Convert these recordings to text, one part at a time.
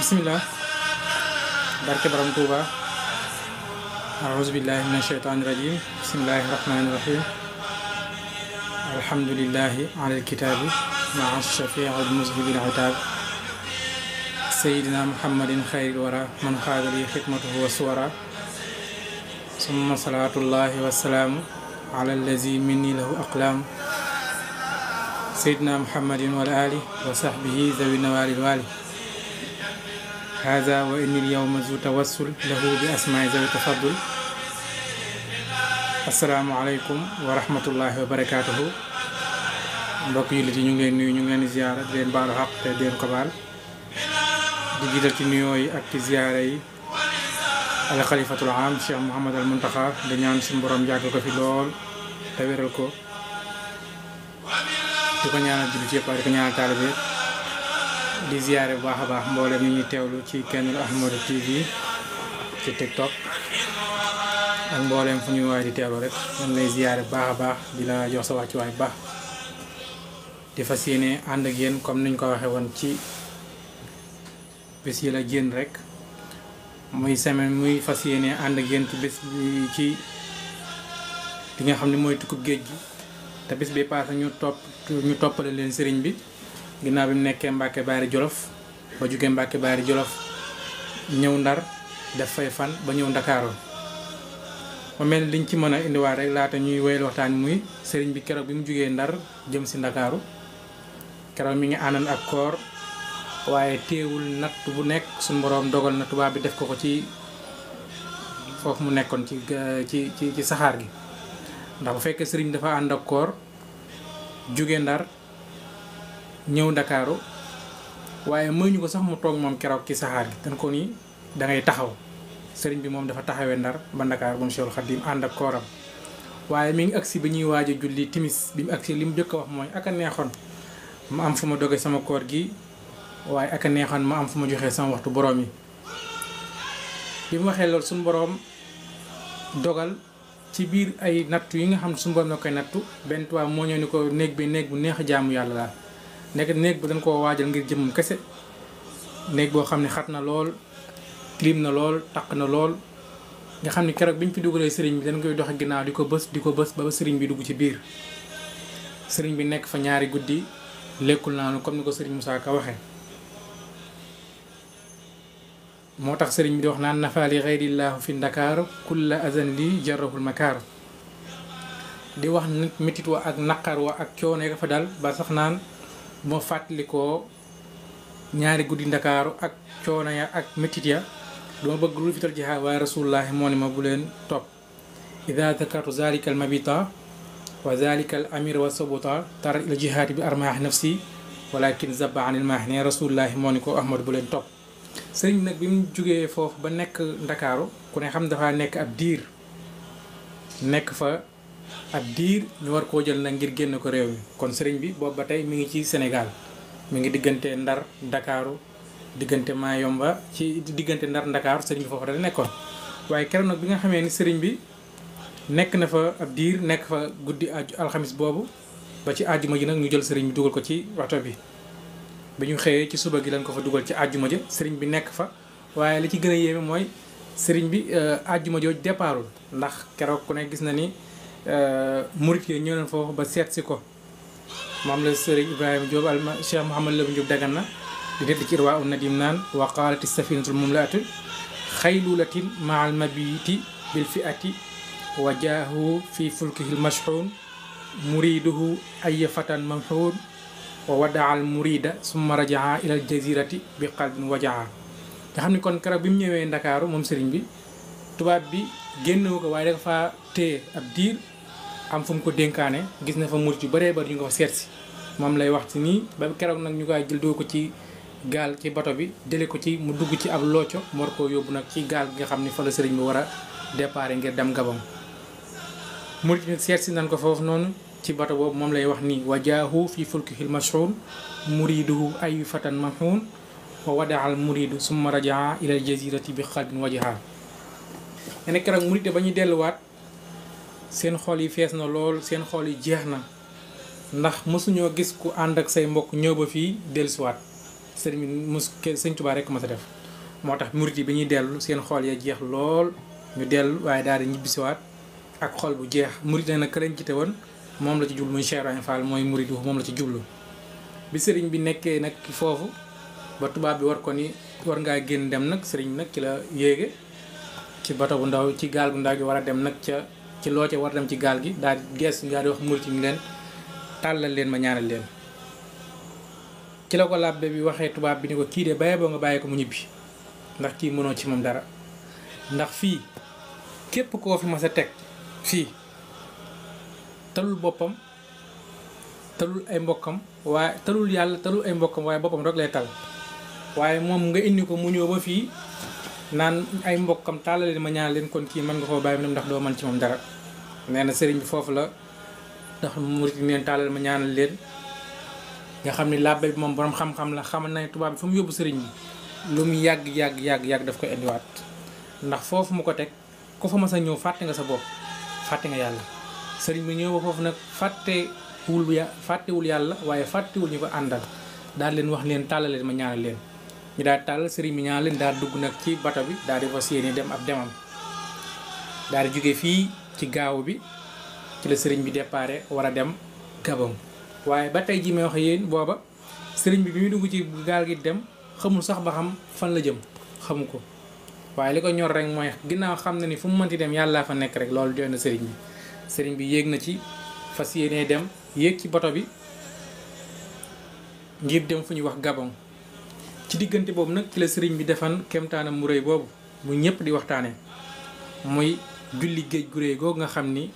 bismillah barke borom Tuuba a'uuzu billahi mina shaytaani rajim bismillahi rahmaani rahim alhamdulillahi ala alkitaabi maa shafii almuzhibil itaab sayidina muhammadin xayril wara man xaada li xidmatuhu wa suwara summa salaatullahi wasalaamu ala allazi minni lahu aqlaam sayidina muhammadin wal ali wa sahbihi zawi nawalil wali hada wa inni lyawma zu tawassul lahu bi asmaai zawi tafaddul assalaamu aleykum wa rahmatullahi wa barakatuhu mbokk jullit yi ñu ngi leen nuyu ñu ngi leen di ziyaara di leen baalu xaq te di leen ko baal di jiital ci nuyoo yi ak ci ziyaara yi al xalifatul am Cheikh Mouhamad al Muntaxa di ñaan suñu borom yàgg ko fi lool te wéral ko di ko ñaanal jullit yëpp di ko ñaanal taalibe di ziyaare bu baax a baax mboolem ñi ñuy teewlu ci Kenul Ahmadou TV ci TikTok ak mboolem fu ñuy waay di teewlu rek man lay ziyaare bu baax a baax di la jox sa wàccuwaay bu baax di fas yéene ànd ak yéen comme niñ ko waxee woon ci bés yi la génn rek muy semaine muy fas yéene ànd ak yéen ci bés bi ci li nga xam ne mooy tukkub géej gi te bés bi paase ñu toppale leen sëriñ bi ginnaaw bi mu nekkee Mbàkke Baari Jolof ba jugee Mbàkke Baari Jolof ñëw Ndar def fay fan ba ñëw Ndakaaru ma mel ni liñ ci mën a indiwaat rek laata ñuy wéyal waxtaan muy sëriñ bi keroog bi mu jugee Ndar jëm si Ndakaaru keroog mi ngi àndoon ak koor waaye teewul natt bu nekk suñu boroom dogal na tubaab bi def ko ci foofu mu nekkoon ci saxaar gi ndax bu fekkee sëriñ dafa ànd ak koor jugee Ndar ñëw Ndakaaru waaye mënuñu ko sax mu toog moom keroog ci saxaar gi dañ ko ni dangay taxaw sëriñ bi moom dafa taxawee Ndar ba Ndakaaru moom Cheikhul Khadim ànd ak kooram waaye mi ngi agsi ba ñuy waaj a julli timis bi mu agsi li mu jëkk a wax mooy ak a neexoon ma am fu ma doge sama koor gi waaye ak a neexoon ma am fu ma joxee sama waxtu boroom yi bi mu waxee loolu suñu boroom dogal ci biir ay nattu yi nga xam ne suñu boroom na koy nattu benn tubaab moo ñëw ni ko néeg bu neex a jaamu yàlla la nekk néeg bu dañ koo waajal ngir jëmmam kese néeg boo xam ne xat na lool tilim na lool taq na lool nga xam ne keroog bi ñu fi dugalee sëriñ bi dañ koy doxe ginnaaw di ko bës ba sëriñ bi dugg ci biir sëriñ bi nekk fa ñaari guddi lekkul naanu comme ni ko sëriñ Moussa Ka waxee moo tax sëriñ bi di wax naan nafaali xayrillaahu fi ndakaaru kulla azan li jarrahul makaaru di wax nit métit wa ak naqar wa ak coono ka fa dal ba sax naan moo fàttalikoo ñaari guddi ndakaaru ak coono ya ak métit ya dama bëgg lu fital jihaad waaye rasulullahi moo ne ma bu leen topp ida dakartu zalika al mabita wa zalika al amir wa sabuta tara ila jihaadi bi armaax nafsi walakin zaba anil maax ne rasulullahi moo ni ko ahmadu bu leen topp sëriñ nag bi mu jógee foofu ba nekk ndakaaru ku ne xam dafa nekk ab diir nekk fa ab diir ñu war koo jël nag ngir génn ko réew mi kon sëriñ bi boobu ba tey mi ngi ci Sénégal mi ngi diggante Ndar Ndakaaru diggante Mayomba ci diggante Ndar Ndakaaru sëriñ bi foofu da nekkoon waaye keroog nag bi nga xamee ni sëriñ bi nekk na fa ab diir nekk fa guddi alxamis boobu ba ci àjjuma ji nag ñu jël sëriñ bi dugal ko ci waxto bi bi ñu xëyee ci suba gi lañ ko fa dugal ci àjjuma ja sëriñ bi nekk fa waaye li ci gën a yéeme mooy sëriñ bi àjjuma jooju départul ndax keroog ku ne gis na ni murit yi ñëw nañ foofu ba seet si ko moom la sëriñ Ibrahima Diop al Cheikh Mouhamad Lamine Diop Dagana di dedd ci Irwa un Nadim naan wa qaalati safinatul mumlaatu xaylulatin maal mabiti bil fiati wa jaahu fi fulkihil mashxuun muriduhu ay fatan mamxuun wa wadaal murida summa rajaa ilal jazirati bi qalbin wajaa nga xam ni kon keroog bi mu ñëwee Ndakaaru moom sëriñ bi tubaab bi génnewu ko waaye dafa fa téye ab diir am fu mu ko dénkaane gis na fa murit yu bëree bëri ñu nga fa seet si moom lay wax ci nii ba keroog nag ñu koy jël doo ko ci gaal ci bato bi jële ko ci mu dugg ci ab looco mu war koo yóbbu nag ci gaal gi nga xam ni fa la sëriñ bi war a départ ngir dem Gabon murit nag seet si nan ko foofu noonu ci bato boobu moom lay wax nii wajaahu fi fulkihil mashxuun muriduhu ay fatan mamxuun wa wadaal muridu summa rajaa ilal jazirati bi qalbin wajaha ne keroog murit ba ñuy delluwaat seen xol yi fees na lool seen xol yi jeex na ndax mësuñoo gis ku ànd ak say mbokk ñëw ba fii dellusiwaat sëriñ bi sëñ Tuubaa rekk ma sa def moo tax murit yi bi ñuy dellu seen xol ya jeex lool ñu dellu waaye daal di ñibbisiwaat ak xol bu jeex. murit nag ka leen jiite woon moom la ci jublu muy Cheikh Ibrahima Fall mooy murit moom la ci jublu. bi sëriñ bi nekkee nag foofu ba tubaab bi war ko ni war ngaa génn dem nag sëriñ bi nag ci la yéege ci bato bu ndaw ci gaal gu ndaw gi war a dem nag ca ci loo ca war dem ci gaal gi daal di gees daal di wax murit yi ñu leen tàllal leen ma ñaanal leen. ci la ko làbbe bi waxee tubaab bi ni ko kii de baye boo nga bàyyi ko mu ñibbi ndax kii mënoo ci moom dara ndax fii képp koo fi mas a teg fii talul boppam talul ay mbokkam waaye talul yàlla talul ay mbokkam waaye boppam rek lay tal waaye moom nga indi ko mu ñëw ba fii naan ay mbokkam tàllal ma ñaan leen kon kii mën nga koo bàyyi mu ndax doo mën ci moom dara. nee na sëriñ bi foofu la ndax murit neen tàllal ma ñaanal leen nga xam ni làbbe bi moom borom xam-xam la xamal na ne tubaab bi fa mu yóbbu sëriñ bi lu mu yàgg daf koy indiwaat ndax foofu mu ko teg ku fa mas a ñëw fàtte nga sa bopp fàtte nga yàlla. sëriñ bi ñëw ba foofu nag fàttewul yàlla waaye fàttewul ñu ko àndal daal leen wax leen tàllal leen ma ñaanal leen ñu daal tàllal sëriñ bi ñaanal leen daal dugg nag ci bato bi daal di fas yéene dem ab demam daal di jóge fii ci gaaw bi ci la sëriñ bi déparé war a dem Gabon. waaye ba tey ji may wax yéen booba sëriñ bi muy dugg ci gaal gi dem xamul sax ba xam fan la jëm xamu ko waaye li ko ñor rek mooy ginnaaw xam na ni fu mu mënti dem yàllaa fa nekk rek loolu doy na sëriñ bi yéeg na ci fas yéenee dem yéeg ci bato bi ngir dem fu ñuy wax Gabon. ci diggante boobu nag ci la sëriñ bi defan kemtaanam mu rëy boobu mu ñëpp di waxtaane muy julli géej gu rëy googu nga xam ni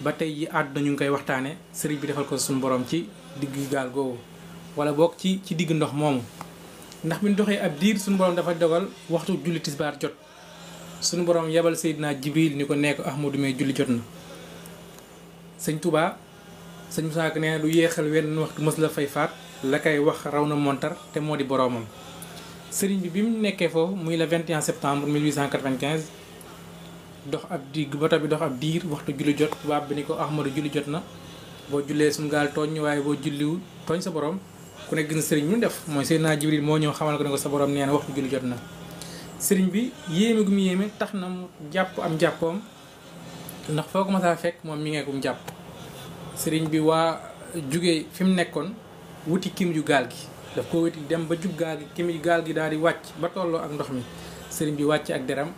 ba tey yi àdduna ñu ngi koy waxtaane sëriñ bi defal ko suñu borom ci digg gaal googu wala boog ci digg ndox moomu. ndax bi ñu doxee ab diir suñu borom dafa dogal waxtu julli tisbaar jot suñu borom yebal Seydina Jibril ni ko nekk Ahmadu may julli jot na. sëñ Touba sëñ Moussa Ka nee na du yéexal wenn waxtu mës la fay faat la koy wax raw na montar te moo di boroomam. sëriñ bi mu nekkee foofu muy le 21 septembre 1895 dox ab diir bato bi dox ab diir waxtu julli jot tubaab bi ni ko Ahmadu julli jot na boo jullee suñu gaal tooñ waaye boo julliwul tooñ sa borom ku nekk gis na sëriñ bi mu def mooy Seydina Jibril moo ñëw xamal ko ne ko sa borom nee na waxtu julli jot na. sëriñ bi yéeme gu mu yéeme tax na mu jàpp am jàppoom ndax foo ko masaa fekk moom mi ngeekum jàpp. sëriñ bi waa jugee fi mu nekkoon wuti kim ju gaal gi daf ko wuti dem ba jub gaal gi kim ju gaal gi daal di wàcc ba tolloo ak ndox mi sëriñ bi wàcce ak deram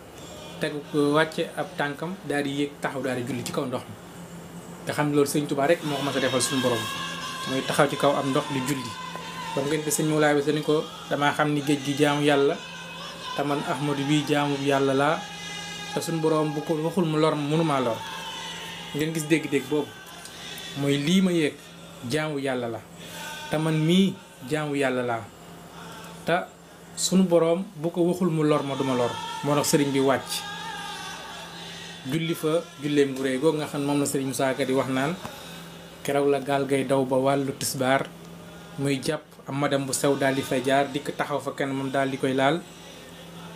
tegu ko wàcce ab tànkam daal di yéeg taxaw daal di julli ci kaw ndox mi. nga xam ne loolu sëriñ Tuubaa rek moo ko mas a defal suñu borom mooy taxaw ci kaw ab ndox di julli. ba mu ngeen di sëñ Mawlaay bi dañu ko damaa xam ni géej gi jaamu yàlla te man Ahmadu bii jaamu yàlla laa te suñu borom bu ko waxul mu lor mënumaa lor ngeen gis dégg-dégg boobu mooy lii ma yéeg jaamu yàlla la te man mii jaamu yàlla laa te sunu boroom bu ko waxul mu lor ma duma lor moo tax sëriñ bi wàcc julli fa julleem gu réy googu nga xam moom la sëriñ Musaa Ka di wax naan keroog la gaal gay daw ba wàllu tisbaar muy jàpp am madam bu sew daal di fay jaar dikk taxaw fa kenn moom daal di koy laal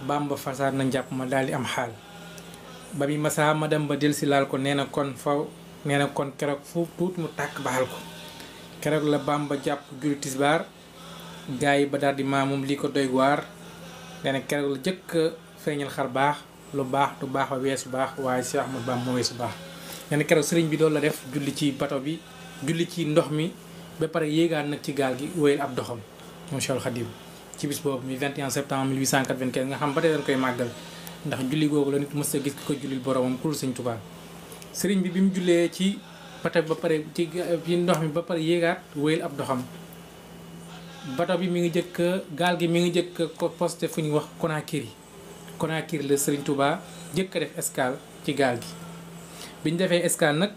Bamba fasaar na njàpp ma daal di am xaal ba mi masaa madam ba del si laal ko nee na kon keroog fu tuut mu tàkk baxal ko keroog la Bamba jàpp julli tisbaar gaa yi ba daal di maamum lii ko doy waar nee na keroog la jëkk feeñal xar baax lu baax du baax ba weesu baax waaye Cheikh Ahmadou Bamba moo weesu baax. nee na keroog sëriñ bi loolu la def julli ci bato bi julli ci ndox mi ba pare yéegaan nag ci gaal gi wéyal ab doxam moom Cheikhul Khadim ci bis boobu mi 21 septembre 1895 nga xam ba tey dañ koy màggal ndax julli googu la nit mës a gis ki ko jullil boromam ku dul Sëñ Tuubaa. sëriñ bi mu jullee ci bato bi ba pare ci ndox mi ba pare yéegaat wéyal ab doxam bato bi mi ngi jëkk gaal gi mi ngi jëkk ko posté fu ñuy wax Conakry la Sëriñ Tuubaa jëkk a def escale ci gaal gi. biñ defee escale nag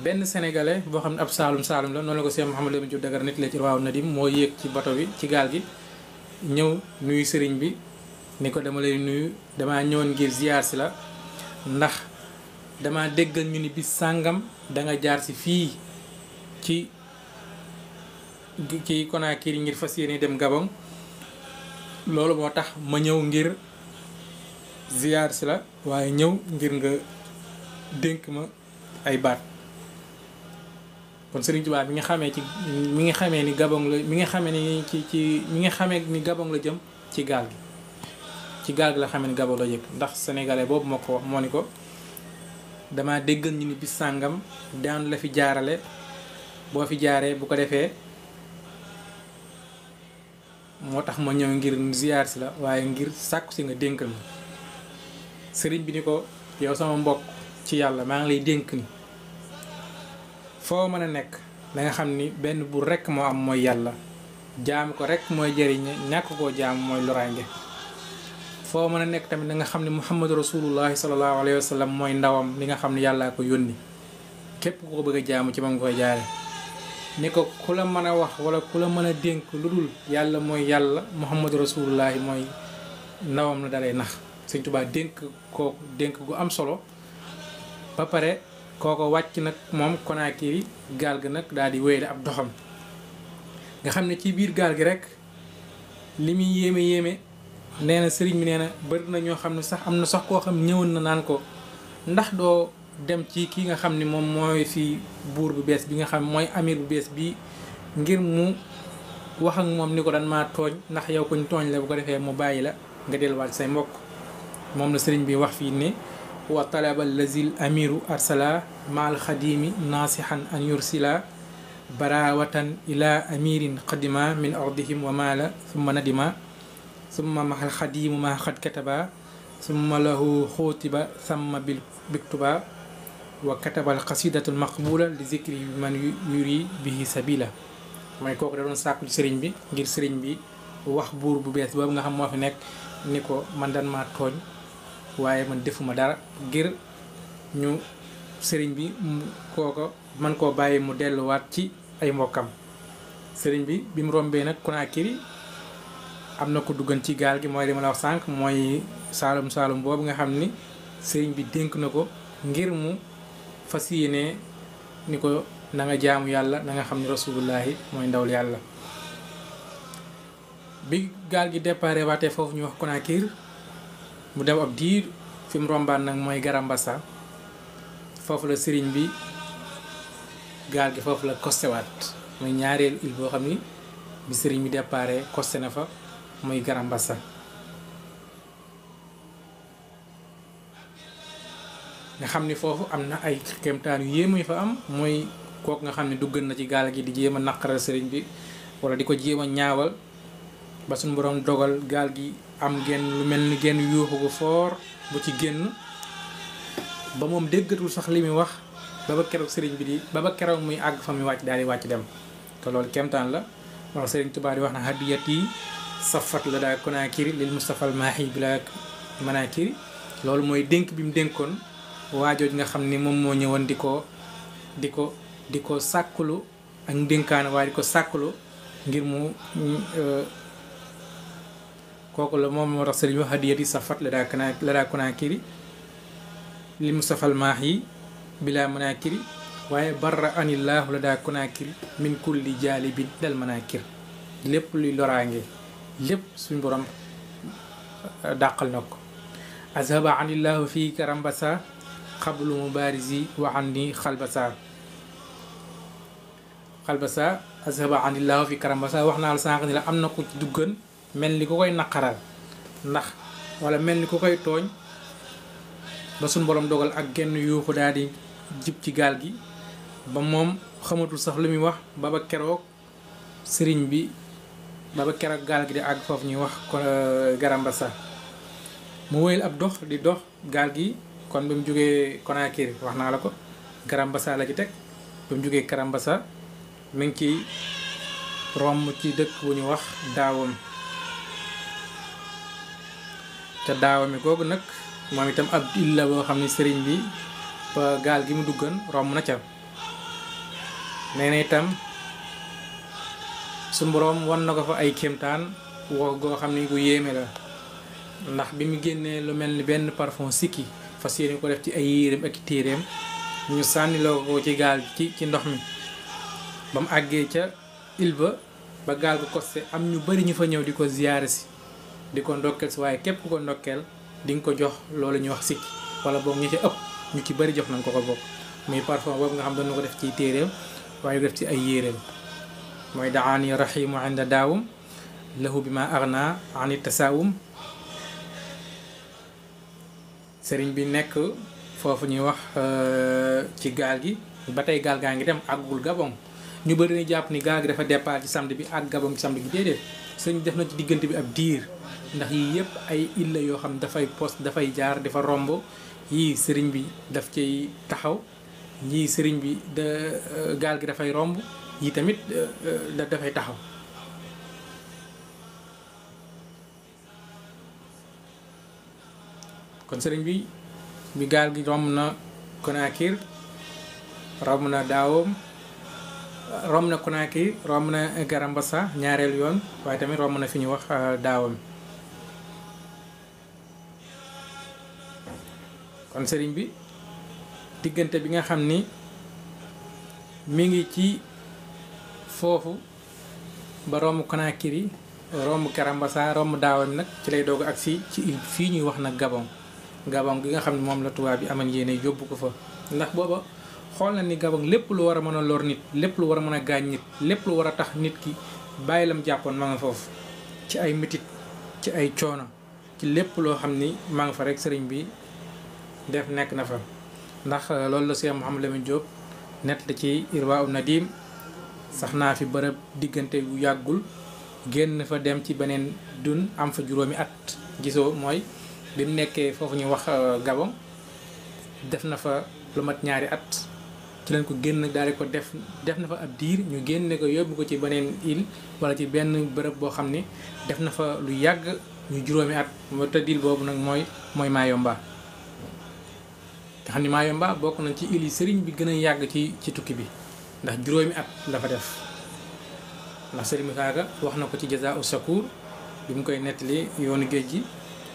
benn sénégalais boo xam ne ab saalum la noonu la ko Cheikh Mouhamadou Lamine Diop Dagana nit la ci Rawaahu Nadim moo yéeg ci bato bi ci gaal gi ñëw nuyu sëriñ bi ni ko dama lay nuyu dama ñëwoon ngir ziar si la ndax dama déggal ñu ni bis sàngam danga jaar si fii ci Conakry ngir fas yéene dem Gabon loolu moo tax ma ñëw ngir ziar si la waaye ñëw ngir nga dénk ma ay baat. kon Sëriñ Tuubaa mi nga xamee ni Gabon la mi nga xamee ni Gabon la jëm ci gaal gi ci gaal gi la xamee ni Gabon la yëg ndax sénégalais boobu moo ko wax moo ni ko dama déggal ñu ni bis sàngam daan la fi jaarale boo fi jaaree bu ko defee moo tax ma ñëw ngir ziyaar si la waaye ngir sàkku si nga dénkal ma sëriñ bi ni ko yow sama mbokk ci yàlla maa ngi lay dénk ni foo mën a nekk da nga xam ni benn buur rekk moo am mooy yàlla jaam ko rekk mooy jëriñe ñàkk koo jaam mooy loraange foo mën a nekk tamit da nga xam ne muhammadu rasulullahi sallallahu alayhi wa sallam mooy ndawam li nga xam ne yàllaa ko yónni képp ku ko bëgg a jaamu ci moom nga koy jaare ni ko ku la mën a wax wala ku la mën a dénk lu dul yàlla mooy yàlla muhammadu rasulullahi mooy ndawam la dalay nax Sëñ Tuubaa dénk kooku dénk gu am solo ba pare kooko wàcc nag moom Konaakiri gaal gi nag daal di wéyale ab doxam nga xam ne ci biir gaal gi rek li muy yéeme nee na sëriñ bi nee na bëri na ñoo xam ne sax am na sax koo xam ñëwoon na naan ko ndax doo dem ci ki nga xam ne moom mooy fii buur bu bees bi nga xam mooy amir bu bees bi ngir mu wax ak moom ni ko dan maa tooñ ndax yow koñ tooñ la bu ko defee mu bàyyi la nga delluwaat say mbokk moom la sëriñ bi wax fii ne wa talaba lazil amiru arsala maal xadimi naasihan an yursila barawatan ila amirin qadima min ardihim wa maala summa nadima summa mahal xadimu ma xad kataba summa lahu xóotiba samma bil biktuba wa katabal xasidatul maqbula li zikri man yuri bihi sabila mooy kooku da doon sàkku ci sëriñ bi ngir sëriñ bi wax buur bu bees boobu nga xam moo fi nekk ni ko man dan maa tooñ waaye man defuma dara ngir ñu sëriñ bi kooko man koo bàyyi mu delluwaat ci ay mbokkam sëriñ bi mu rombee nag Konaakiri am na ko duggan ci gaal gi mooy li ma la wax sànq mooy saalum boobu nga xam ni sëriñ bi dénk na ko ngir mu fas yéene ni ko na nga jaamu yàlla na nga xam ne rasulullahi mooy ndawul yàlla bi gaal gi déparé waatee foofu ñu wax Konaakiri mu dem ab diir fi mu rombaan nag mooy Garambassa foofu la sëriñ bi gaal gi foofu la kostewaat mooy ñaareelu île boo xam ni bi sëriñ bi déparé koste na fa muy Garambassa nga xam ni foofu am na ay kéemtaan yu yéeme fa am mooy kooku nga xam ne duggan na ci gaal gi di jéem a naqaral sëriñ bi wala di ko jéem a ñaawal ba suñu borom dogal gaal gi am genn lu mel ni genn yuuxu gu foor bu ci génn ba moom déggatul sax li muy wax ba ba keroog sëriñ bi di ba ba keroog muy àgg fa muy wàcc daal di wàcc dem te loolu kéemtaan la wax sëriñ Tuubaa di wax na hadiyat yi safat la daa Konaakiri lil Mustafa al maahi bi la Manaakiri loolu mooy dénk bi mu dénkoon waajooj nga xam ni moom moo ñëwoon di ko sàkkulu ak ndénkaane waaye di ko sàkkulu ngir mu kooku la moom moo tax sëriñ wax hadiyat yi safat la daa Konaakiri lil Mustafa al maahi bi la Manaakiri waaye barra anillahu la daa Konaakiri min kulli jaalibin dal Manaakir lépp luy loraange lépp suñ borom dàqal na ko azhaba anillahu fii Garambassa xablu mubarisi wa anni xalbasa azhaba anillahu fii Garambassa wax naa la sànq ni la am na ko ci duggan mel ni ku koy naqaral ndax wala mel ni ku koy tooñ ba suñ borom dogal ak genn yuuxu daal di jib ci gaal gi ba moom xamatul sax lu muy wax ba ba keroog sëriñ bi ba ba keroog gaal gi di àgg foofu ñuy wax ko Garambassa mu wéyal ab dox di dox gaal gi kon ba mu jógee Konaakiri wax naa la ko Garambassa la ci teg ba mu jógee Garambassa mi ngi ci romb ci dëkk bu ñu wax daawam te daawami googu nag moom itam ab île la boo xam ne sëriñ bi ba gaal gi mu duggan romb na ca nee na itam su boroom wan na ko fa ay kéemtaan wax goo xam ne gu yéeme la ndax bi mu génnee lu mel ni benn parfum sikki fas yéene ko def ci ay yéreem ak téereem ñu sànniloo ko ci gaal ci ndox mi ba mu àggee ca île ba gaal gu costé am ñu bari ñu fa ñëw di ko ziyaare si di ko ndokkeel si waaye képp ku ko ndokkeel di nga ko jox loolu ñuy wax sikki wala boog ñu ci ëpp ñu ci bari jox nañ ko bokk muy parfum boobu nga xam doon na ko def ci téereem waaye def ci ay yéreem mooy daani rahimu inda daawum lahu bi ma agna ani tasaawum sëriñ bi nekk foofu ñuy wax ci gaal gi ba tey gaal gaa ngi dem àggul Gabon ñu bëri na jàpp ni gaal gi dafa départ ci samedi bi ak Gabon ci samedi bi déedéet sëriñ def na ci diggante bi ab diir ndax yii yëpp ay illa yoo xam dafay poste dafay jaar dafa romb yii sëriñ bi daf ciy taxaw yii sëriñ bi gaal gi dafay romb yii tamit dafay taxaw. kon sëriñ bi gaal gi romb na Conakry romb na Daawam romb na Conakry romb na Garambassa ñaareelu yoon waaye tamit romb na fi ñu wax Daawam. kon sëriñ bi diggante bi nga xam ni mi ngi ci foofu ba romb Conakry romb Garambassa romb Daawam nag ci lay doog agsi ci île fii ñuy wax nag Gabon gi nga xam ne moom la tubaab bi amal yéene yóbbu ko fa ndax booba xool na ni Gabon lépp lu war a mën a lor nit lépp lu war a mën a gaañ nit lépp lu war a tax nit ki bàyyi lam jàppoon ma nga foofu ci ay mitit ci ay coono ci lépp loo xam ni ma nga fa rek sëriñ bi def nekk na fa ndax loolu la Cheikh Mouhamadou Lamine Diop nett la ci Irwaa Nadim sax naa fi bërëb diggante bu yàggul génn fa dem ci beneen dun am fa juróomi at gisoo mooy bi mu nekkee foofu ñu wax Gabon def na fa lu mat ñaari at ci leen ko génn daal di ko def na fa ab diir ñu génne ko yóbbu ko ci beneen île wala ci benn bërëb boo xam ni def na fa lu yàgg ñu juróomi at moo te île boobu nag mooy Mayomba nga xam ni Mayomba bokk nañ ci île yi sëriñ bi gën a yàgg ci tukki bi ndax juróomi at la fa def ndax sëriñ bi kaaga wax na ko ci Jazaa'u Shakuur bi mu koy nettali yoonu géej gi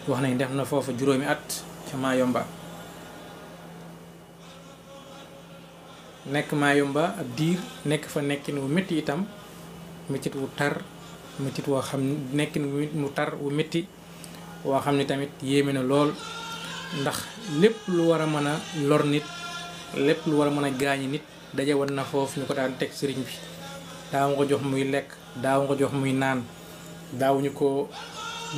wax nañ def na foofu juróomi at ca Mayomba nekk Mayomba ab diir nekk fa nekkin wu métti itam méttit wu tar méttit woo xam nekkin mu tar wu métti woo xam ne tamit yéeme na lool ndax lépp lu war a mën a lor nit lépp lu war a mën a gaañi nit daje woon na foofu ñu ko daan teg sëriñ bi daawu ko jox muy lekk daawu ko jox muy naan daawuñu ko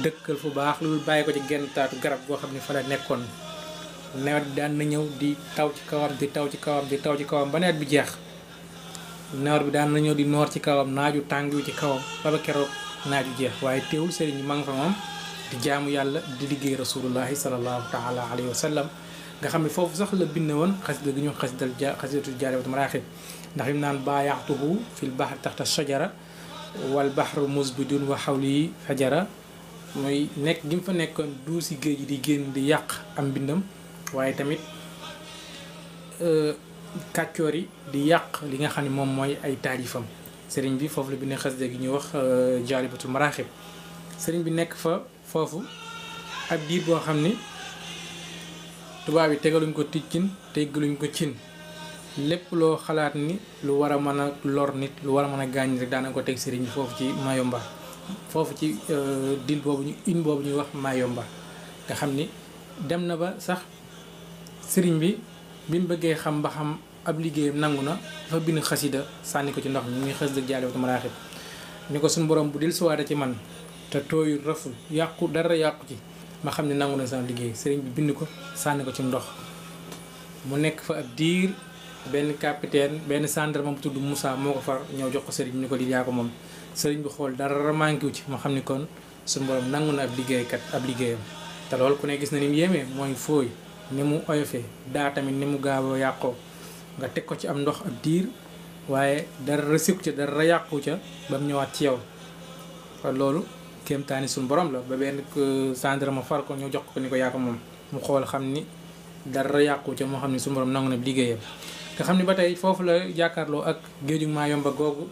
dëkkal fu baax lu bàyyi ko ci genn taatu garab boo xam ne fa la nekkoon nawet bi daan na ñëw di taw ci kawam di taw ci kawam di taw ci kawam ba nawet bi jeex nawet bi daan na ñëw di noor ci kawam naaju tàng wi ci kawam ba keroog naaju jeex waaye teewul sëriñ bi ma nga fa moom di jaamu yàlla di liggéey rasulullahi sallallahu taala alayhi wa sallam nga xam ne foofu sax la bind woon xasida gi ñu xasidatul jaalibatul maraaxib ndax im naan baayaxtuhu fil bahri taxta shajara wal bahru musbidun wa xawli fajara mooy nekk gi mu fa nekkoon duusi géej gi di génn di yàq am mbindam waaye tamit kàccoor yi di yàq li nga xam ne moom mooy ay taalifam sëriñ bi foofu la bi ne xasida gi ñuy wax jaalibatul maraaxib sëriñ bi nekk fa foofu ab diir boo xam ni tubaab yi tegaluñ ko ticcin tegaluñ ko cin lépp loo xalaat ni lu war a mën a lor nit lu war a mën a gaañ rek daana ko teg sëriñ bi foofu ci Mayomba foofu ci dil boobu boobu ñuy wax Mayomba nga xam ni dem na ba sax sëriñ bi bi mu bëggee xam ba xam ab liggéeyam nangu na dafa bind xasida sànni ko ci ndox mi muy xës dëgg Jaalibatul Maraaxib ni ko suñu borom bu dil suwaada ci man te tooyul raful yàqu dara yàqu ci ma xam ne nangu na sama liggéey sëriñ bi bind ko sànni ko ci ndox mu nekk fa ab diir benn capitaine benn gendarme bu tudd Moussa moo ko far ñëw jox ko sëriñ bi ni ko lii yaa ko moom sëriñ bi xool dara manqué wu ci ma xam ni kon suñu borom nangu na ab liggéeyam te loolu ku ne gis na ni mu yéemee mooy fooy ni mu oyofee daa tamit ni mu gaaw a yàqoo nga teg ko ci am ndox ab diir waaye dara sikku ca dara yàqu ca ba mu ñëwaat ci yow kon loolu kéemtaani suñu borom la ba benn gendarme far ko ñëw jox ko ni ko yaa ko moom mu xool xam ni dara yàqu ca moo xam ne suñu borom nangu na ab liggéeyam nga xam ni ba tey foofu la jàkkaarloo ak géeju Mayomba googu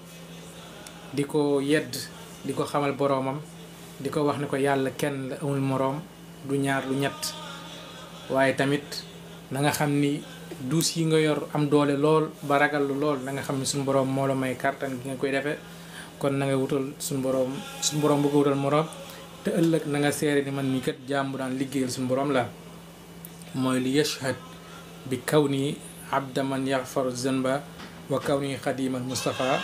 di ko yedd di ko xamal boroomam di ko wax ni ko yàlla kenn la amul moroom du ñaar du ñett waaye tamit na nga xam ni duus yi nga yor am doole lool ba ragal lu lool na nga xam ni suñu boroom moo la may kàttan gi nga koy defee kon na nga wutal suñu boroom bu ko wutal moroom te ëllëg na nga seere ni man mii kat jaam bu daan liggéeyal suñu boroom la mooy li yashhad bi kaw nii abda man yaxfaru zanba wa kaw nii xadimal Mustafa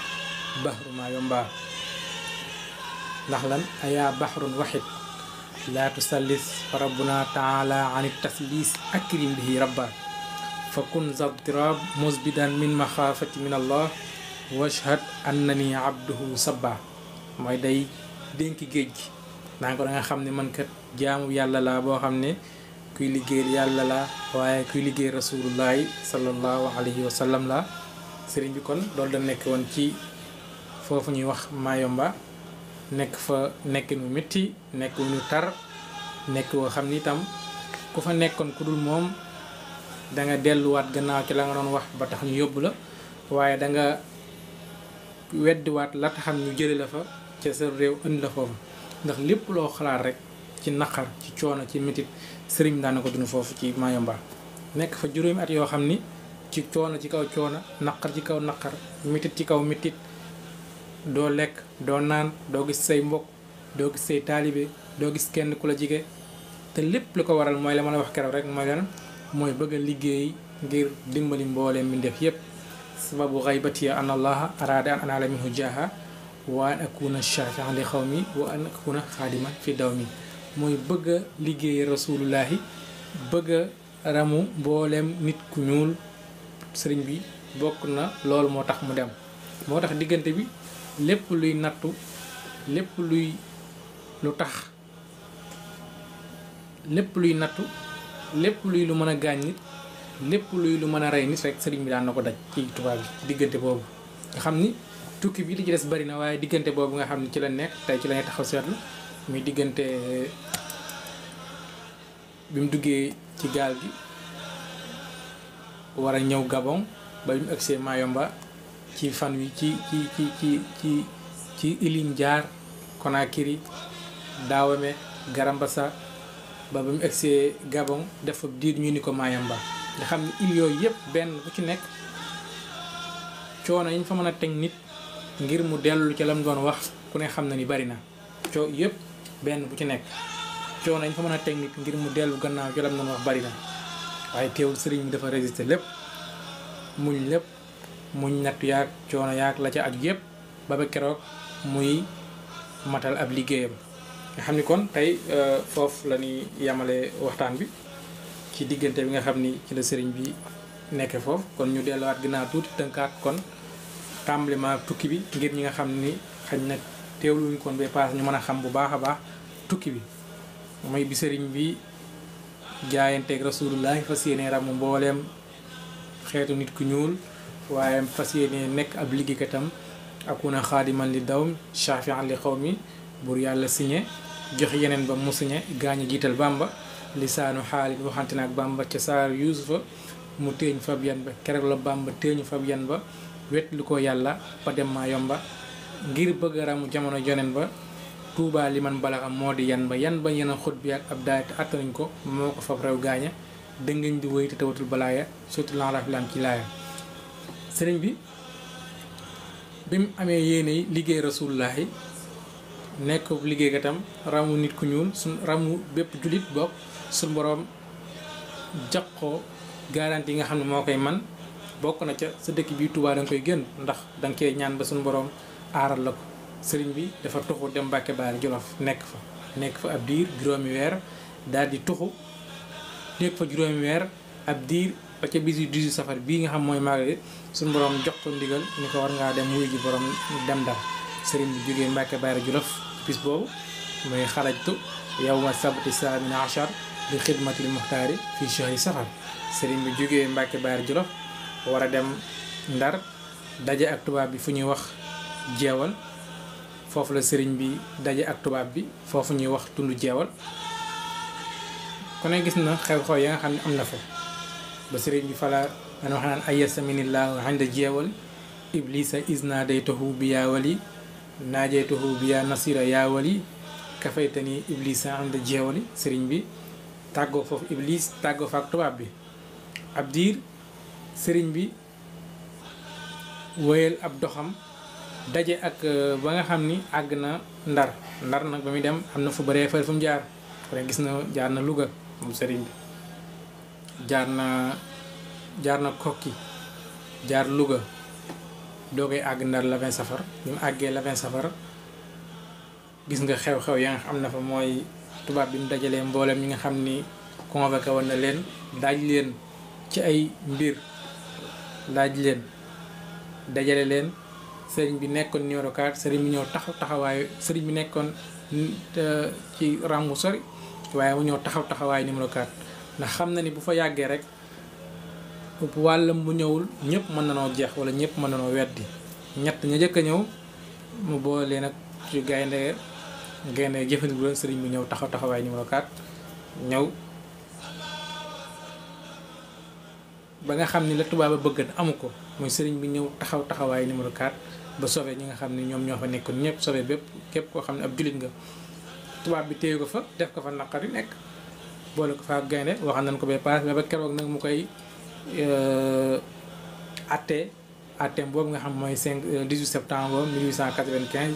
bahru Mayomba ndax lan ayaa bahrun waxid laa tusallis fa rabbuna taala an taslis akrim bihi rabba fa kun zabtirab musbidan min maxaafati min allah washhad annani abduhu sabba mooy day dénki géej gi naa ko da nga xam ne man kat jaamu yàlla laa boo xam ne kuy liggéeyal yàlla la waaye kuy liggéey rasulullahi sallallahu alayhi wa sallam la sëriñ bi kon loolu da nekk woon ci foofu ñuy wax Mayumba nekk fa nekkin mu métti nekk ñu tar nekk woo xam ni itam ku fa nekkoon ku dul moom da nga delluwaat gannaaw ci la nga doon wax ba tax ñu yóbbu la waaye da nga weddiwaat la taxam ñu jële la fa ca sa réew indi la foofu ndax lépp loo xalaat rek ci naqar ci coono ci métit sëriñ daan na ko dund foofu ci Mayumba nekk fa juróomi at yoo xam ni ci coono ci kaw coono naqar ci kaw naqar métit ci kaw métit doo lekk doo naan doo gis say mbokk doo gis say taalibe doo gis kenn ku la jige te lépp lu ko waral mooy la ma la wax keroog rek mooy lan mooy bëgg a liggéey ngir dimbali mbooleem mbindeef yépp sababu xaybati an allaha araada an anaala minhu jaaha wa an akuna shafian li xawmi wa an akuna xaadiman fi dawmi mooy bëgg a liggéey rasulullahi bëgg a ramu mbooleem nit ku ñuul sëriñ bi bokk na loolu moo tax mu dem moo tax diggante bi lépp luy nattu lépp luy lu tax lépp luy nattu lépp luy lu mën a gaañ nit lépp luy lu mën a rey nit rek sëriñ bi daan na ko daj ci tubaab bi ci diggante boobu nga xam ni tukki bi li ci des bari na waaye diggante boobu nga xam ni ci la nekk tey ci la ñuy taxaw seetlu muy diggante bi mu duggee ci gaal gi war a ñëw Gabon ba bi mu agsee Mayumba ci fan wi ci Ilim Jaar Conakry Dahomey Garambassa ba mu agsee Gabon def fa diir ñu ni ko Mayumba nga xam ne île yooyu yëpp benn bu ci nekk coono yi ñu fa mën a teg nit ngir mu dellu ca la mu doon wax ku ne xam na ni bari na yëpp benn bu ci nekk coono yi ñu fa mën a teg nit ngir mu dellu gannaaw ca la mu doon wax bari na waaye teewul sëriñ bi dafa résister lépp muñ nattu yaag coono yaag la ca ak yëpp ba ba keroog muy matal ab liggéeyam nga xam ni kon tey foofu la ñuy yamale waxtaan bi ci diggante bi nga xam ni ci la sëriñ bi nekk foofu kon ñu delluwaat ginnaaw tuuti tënkaat kon tàmbalima tukki bi ngir ñi nga xam ni xañ na teewluñu kon ba paas ñu mën a xam bu baax a baax tukki bi mooy bi sëriñ bi jaayanteeg rasulullahi fas yéene ramu mbooleem xeetu nit ku ñuul waaye fas yéene nekk ab liggéeykatam akuna xaadiman li dawm shafian li xawmi bur yàlla signé jox yeneen ba mu signé gaañu jiital Bamba lisaanu xaalit waxante na ak Bamba ca saar Yuusufa mu téeñ fab yan ba keroog la Bamba téeñu fab yan ba wet lu ko yàlla ba dem Mayumba ngir bëgg a ramu jamono joneen ba Tuubaa li man balaxam moo di yan ba yena xut bi ak ab daay te attanuñ ko moo ko fab rew gaaña dëngañ di wéy te tawatul balaaya surtout lanrafilam ci laaya sëriñ bi mu amee yéene yi liggéey rasulullahi nekk liggéeykatam ramu nit ku ñuul suñ ramu bépp jullit bokk suñ boroom jox ko garantie yi nga xam ne moo koy man bokk na ca sa dëkk bii Tuubaa da nga koy génn ndax da nga koy ñaan ba suñ boroom aaral la ko sëriñ bi dafa tuxu dem Mbàkke Baari Jolof nekk fa ab diir juróomi weer daal di tuxu nekk fa juróomi weer ab diir ba ca bisu 18 safar bii nga xam mooy màggal suñu borom jox ko ndigal ni ko war ngaa dem wuyu ji borom dem Ndar sëriñ bi jógee Mbàkke Baari Jolof bis boobu muy xarajtu yawma sabti saamina achar li xidmatil muxtaari fii shahri safar sëriñ bi jógee Mbàkke Baari Jolof war a dem Ndar daje ak tubaab bi fu ñuy wax jeewal foofu la sëriñ bi daje ak tubaab bi foofu ñuy wax tund jeewal ku ne gis na xew-xew ya nga xam ne am na fa ba sëriñ bi fala dana wax naan ayasaminillahu inda jeewal iblisa isna daytahu bi yaa wali naajaytahu bi yaa nasira yaa wali kafaytani iblisa inda jeewali sëriñ bi tàggoo foofu iblis tàggoo fa ak tubaab bi ab diir sëriñ bi wéyal ab doxam daje ak ba nga xam ni àgg na ndar nag ba muy dem am na fu bëree far fu mu jaar kon gis na jaar na Louga moom sëriñ bi jaar na Kokki jaar Louga doo koy àgg ndar la 20 safar bi mu àggee la 20 safar gis nga xew-xew ya nga am na fa mooy tubaab bi mu dajalee mboolem ñi nga xam ni convoqué woon na leen daaj leen ci ay mbir laaj leen dajale leen sëriñ bi nekkoon numéro 4 sëriñ bi ñëw taxawaayu sëriñ bi nekkoon ci rangu sori waaye mu ñëw taxawaayu numéro 4 ndax xam na ni bu fa yàggee rek wàllam bu ñëwul ñëpp mën na noo jeex wala ñëpp mën na noo weddi ñett ña jëkk a ñëw mu boole nag ci gaynde jëfandiku leen sëriñ bi ñëw taxawaayu numéro 4 ñëw ba nga xam ni la tubaab a bëgg amu ko mooy sëriñ bi ñëw taxawaayu numéro 4 ba sauvé ñi nga xam ni ñoom ñoo fa nekkoon ñëpp sauvé bépp képp koo xam ne ab jullit nga tubaab bi téye ko fa def ko fa naqar yi nekk boole ko fa gaynde wax nañ ko ba paas ba keroog nag mu koy atteem boobu nga xam mooy 18 septembre 1895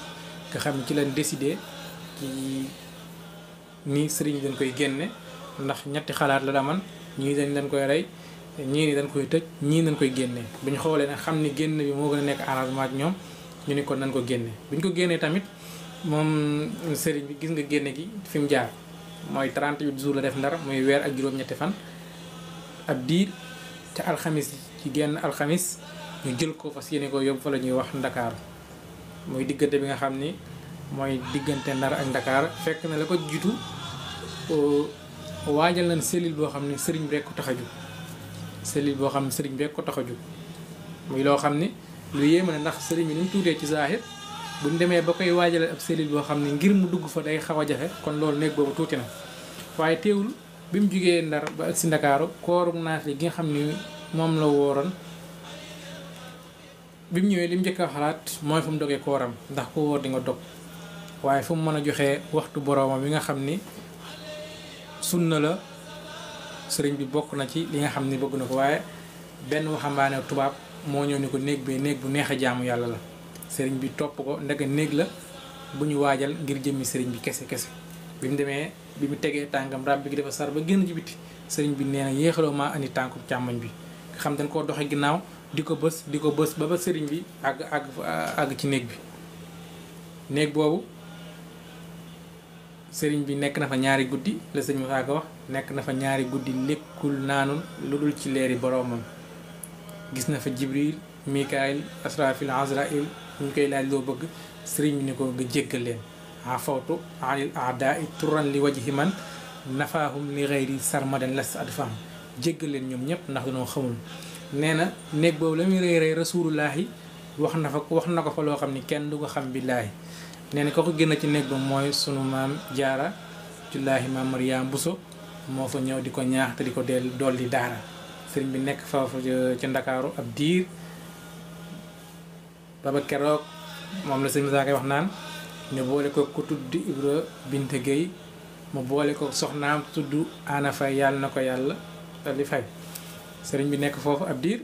nga xam ne ci lañ décidé ci ni sëriñ dañ koy génne ndax ñetti xalaat la daman ñii dañ koy rey ñii ni dañ koy tëj ñii dañ koy génne bu ñu xoolee nag xam ni génn bi moo gën a nekk arrangement ak ñoom ñu ni kon nañ ko génne bu ñu ko génnee tamit moom sëriñ bi gis nga génne gi fi mu jaar mooy 38 jours la def Ndar muy weer ak juróom-ñetti fan ab diir ca alxamis ci genn alxamis ñu jël ko fas yéene ko yóbbu fa la ñuy wax Ndakaaru muy diggante bi nga xam ni mooy diggante Ndar ak Ndakaar fekk na la ko jiitu waajal nañ cellule boo xam ne sëriñ bi rek ko tax a jóg cellule boo xam ne sëriñ bi rek ko tax a jóg muy loo xam ni lu yéeme na ndax sëriñ bi ni mu tuutee ci zaahir buñ demee ba koy waajale ab cellule boo xam ne ngir mu dugg fa day xaw a jafe kon loolu néeg boobu tuuti na waaye teewul bi mu jugee Ndar ba ak si Ndakaaru kooru naaf gi nga xam ni moom la wooroon bi mu ñëwee li mu njëkk a xalaat mooy fu mu dogee kooram ndax ku wóor di nga dog waaye fu mu mën a joxee waxtu boroomam bi nga xam ni sunna la sëriñ bi bokk na ci li nga xam ni bëgg na ko waaye benn waxambaane tubaab moo ñëw ni ko néeg bu neex a jaamu yàlla la sëriñ bi topp ko ndeke néeg la bu ñu waajal ngir jëmmi sëriñ bi kese bi mu demee bi mu tegee tànkam rab bi gi dafa sar ba génn ci biti sëriñ bi nee na yéexaloo maa andi tànku càmmoñ bi nga xam dañ koo doxe ginnaaw di ko bës ba sëriñ bi àgg ci néeg boobu sëriñ bi nekk na fa ñaari guddi la sëñ Moussa ko wax nekk na fa ñaari guddi lekkul naanul lu dul ci leeri boroomam gis na fa Jibril Mikaayil Asrafil Azrail ñu koy laaj loo bëgg sëriñ bi ni ko nga jéggal leen afawtu anil aadai turan li wajhi man nafaahum li ghayri sarmadan las adfahum jéggal leen ñoom ñëpp ndax dañoo xamul nee na néeg boobu la muy rëy rasulullahi wax na ko fa loo xam ni kenn du ko xam billaahi nee na ko génn ci néeg ba mooy sunu maam jaara jullaahi maam Mariam Buso moo fa ñëw di ko ñaax te di ko dool di daara sëriñ bi nekk foofu ca Ndakaaru ab diir baba keroog moom la sëriñ Musaa koy wax naan ñu boole ko ku tudd Ibra Binte Gueye mu boole ko soxnaam tudd Ana Fay yàlla na ko yàlla di fay sëriñ bi nekk foofu ab diir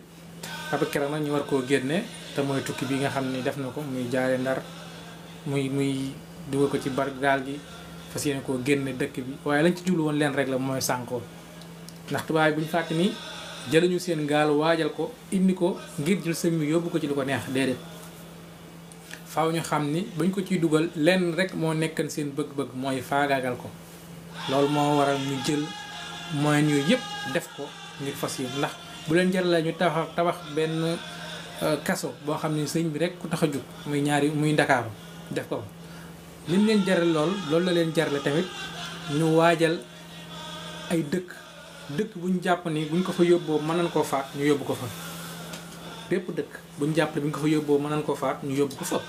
baba keroog nag ñu war koo génne te mooy tukki bi nga xam ni def na ko muy jaare Ndar muy dugal ko ci bar gaal gi fas yéene koo génne dëkk bi waaye lañ ci jublu woon leen rek la mooy sànkoo ndax tubaab bu ñu fàtte ni jëluñu seen gaal waajal ko indi ko ngir jël sëñ bi yóbbu ko ci lu ko neex déedéet faaw ñu xam ni buñ ko ciy dugal lenn rek moo nekkan seen bëgg-bëgg mooy faagaagal ko loolu moo waral ñu jël moyens yooyu yëpp def ko ngir fas yéene ndax bu leen jar la ñu tabax benn kaso boo xam ne sëñ bi rek ku tax a jug muy Ndakaaru def ko lim leen jaral loolu la leen jarale tamit ñu waajal ay dëkk bu ñu jàpp ni buñ ko fa yóbboo mën nañ koo faat ñu yóbbu ko fa bépp dëkk bu ñu jàpp ni buñ ko fa yóbboo mën nañ koo faat ñu yóbbu ko fa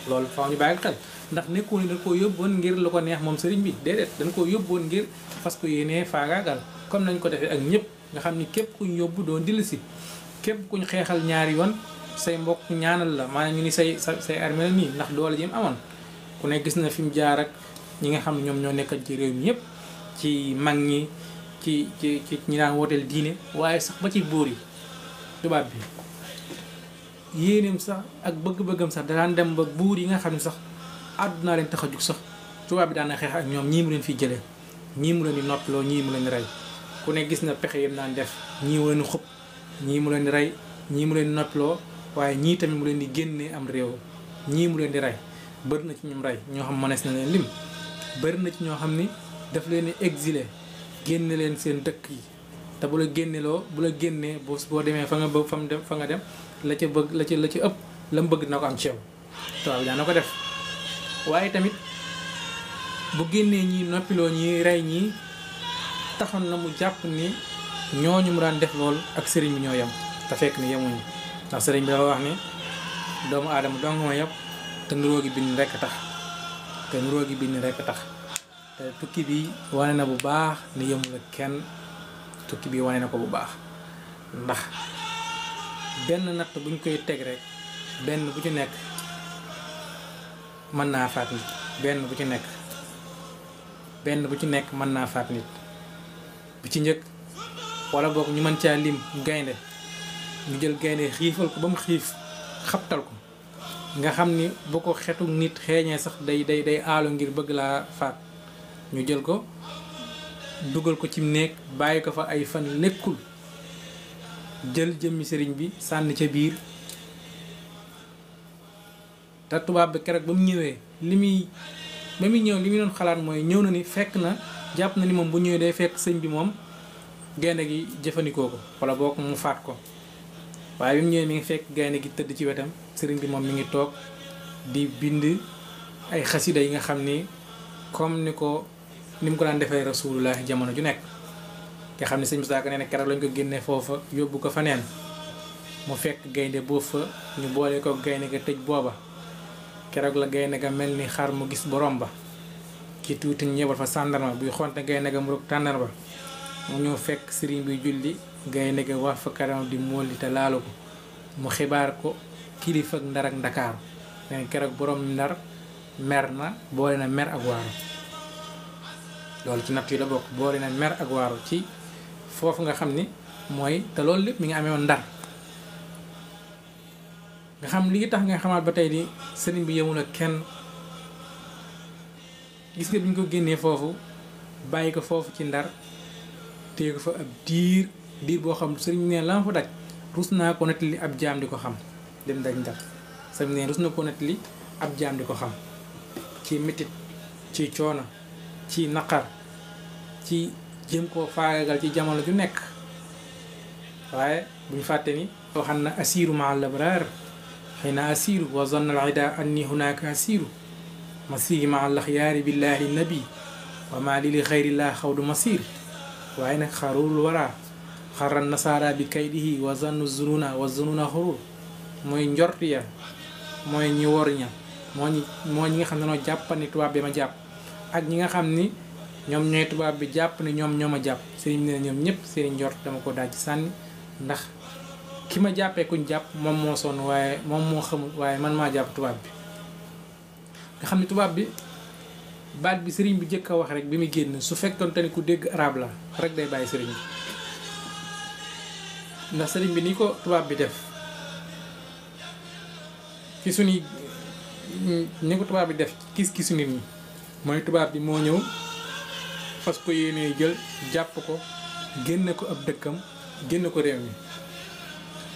loolu faaw ñu bàyyi xel ndax nekkul ni dañ koo yóbboon ngir lu ko neex moom sëriñ bi déedéet dañ koo yóbboon ngir parce que yéenee faagaagal comme nañ ko defee ak ñëpp nga xam ni képp kuñ yóbbu doon dillu si képp kuñ xeexal ñaari yoon say mbokk ñaanal la maanaam ñu ni say armée la nii ndax doole ji mu amoon ku ne gis na fi mu jaar ak ñi nga xam ne ñoom ñoo nekkal ci réew mi yëpp ci mag ñi ci ñi daan wooteel diine waaye sax ba ci buur yi tubaab bi yéeneem sax ak bëgg-bëggam sax daan dem ba buur yi nga xam ne sax àdduna leen tax a jug sax tubaab bi daan na xeex ak ñoom ñii mu leen fiy jëlee ñii mu leen di noppaloo ñii mu leen di rey ku ne gis na pexe yam daan def ñii mu leen di xub ñii mu leen di rey ñii mu leen di noppaloo waaye ñii tamit mu leen di génnee am réew ñii mu leen di rey bëri na ci ñoom rey ñoo xam mënees na leen lim bëri na ci ñoo xam ni daf leen exilé génne leen seen dëkk yi te bu la génneloo bu la génnee boo demee fa nga bëgg fa nga dem la ca bëgg la ci ëpp la mu bëgg na ko am ci yow tubaab bi daana ko def. waaye tamit bu génnee ñii noppiloo ñii rey ñii taxoon na mu jàpp ni ñooñu mu daan def lool ak sëriñ bi ñoo yem te fekk ni yemuñu ndax sëriñ bi dafa wax ni doomu aadama dong ma yëpp te nuróo gi bind rekk tax te tukki bi wane na bu baax ni yemul ak kenn tukki bi wane na ko bu baax ndax benn natt buñ koy teg rek benn bu ci nekk mën naa faat nit benn bu ci nekk mën naa faat nit bi ci njëkk wala boog ñu mën caa lim gaynde ñu jël gaynde xiifal ko ba mu xiif xabtal ko nga xam ni bu ko xetu nit xeeñee sax day aalu ngir bëgg laa faat ñu jël ko dugal ko ci néeg bàyyi ko fa ay fan lekkul jël jëmmi sëriñ bi sànni ca biir te tubaab bi keroog ba mu ñëwee li muy doon xalaat mooy ñëw na ni fekk na jàpp na ni moom bu ñëwee day fekk sëñ bi moom gaynde gi jëfandikoo ko wala boo ko mu faat ko waaye bi mu ñëwee mi ngi fekk gaynde gi tëdd ci wetam sëriñ bi moom mi ngi toog di bind ay xasida yi nga xam ni comme ni mu ko daan defee rasulullah jamono ju nekk nga xam ne sëñ Musaa Ka nee na keroog lañ ko génnee foofa yóbbu ko fa neen mu fekk gaynde boobu fa ñu boole ko gaynde ga tëj booba keroog la gaynde ga mel ni xar mu gis borom ba ci tuuti ñëwal fa sàndarma buy xonte gaynde ga mu rog tàndar ba mu ñëw fekk sëriñ bi julli gaynde ga wax fa karam di molli te laalu ko mu xibaar ko kilifa ak Ndar ak Ndakaaru leen keroog borom Ndar mer na boole na mer ak waaru loolu ci natt yi la bokk boole na mer ak waaru ci foofu nga xam ni mooy te loolu lépp mi ngi amee woon Ndar nga xam li tax nga xamaat ba tey di sëriñ bi yemul ak kenn gis nga bi ñu ko génnee foofu bàyyi ko foofu ci Ndar téye ko fa ab diir boo xam sëriñ ne la ma fa daj rus naa ko nettali ab jaam di ko xam dem daj Ndar sëriñ ne rus na ko nettali ab jaam di ko xam ci metit ci coono ci naqar ci jëm koo faagagal ci jamono ju nekk waaye bu ñu fàtte ni waxan na asiru ma al abrar xëyna asiru wa zanna al ida anni hunaka asiru masihi ma al axyaari billahi nabi wa ma li li xayrillah xawdu masir waaye nag xarul wara xarran nasara bi kaydihi wa zannu zununa wa zununa xurur mooy njort ya mooy ñi wor ña moo ñi nga xam ne noo jàppani tubaab bi ma jàpp ak ñi nga xam ni ñoom ñooy tubaab bi jàpp ni ñoom ñoo ma jàpp sëriñ ne ñoom ñëpp seen njort dama ko daaj sànni ndax ki ma jàppee kuñ jàpp moom moo sonn waaye moom moo xamul waaye man maa jàpp tubaab bi nga xam ne tubaab bi baat bi sëriñ bi jëkk a wax rek bi muy génn su fekkoon te ni ku dégg arab la rek day bàyyi sëriñ bi ndax sëriñ bi ni ko tubaab bi def ci suñuy ni ko tubaab bi def gis-gisu nit ñi mooy tubaab bi moo ñëw fas ko yéenee jël jàpp ko génne ko ab dëkkam génne ko réew mi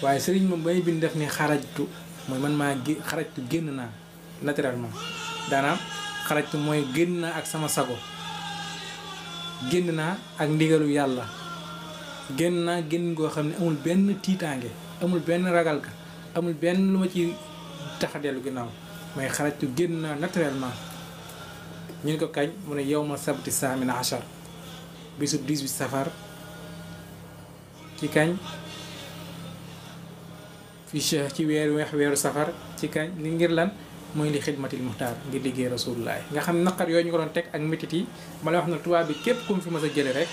waaye sëriñ moom bay bind def ni xarajtu mooy man maa xarajtu génn naa naturellement daanaam xarajtu mooy génn naa ak sama sago génn naa ak ndigalu yàlla génn naa génn goo xam ne amul benn tiitaange amul benn ragal ga amul benn lu ma ci tax a dellu ginnaaw mooy xarajtu génn naa naturellement ñu ngi ko kañ mu ne yawma sabti saamina achar bisub 18 safar ci kañ fi ci weeru safar ci kañ li ngir lan mooy li xidmatil muxtaar ngir liggéey rasulullah nga xam naqar yooyu ñu ko doon teg ak métit yi ma lay wax na tubaab bi képp ku mu fi mas a jële rek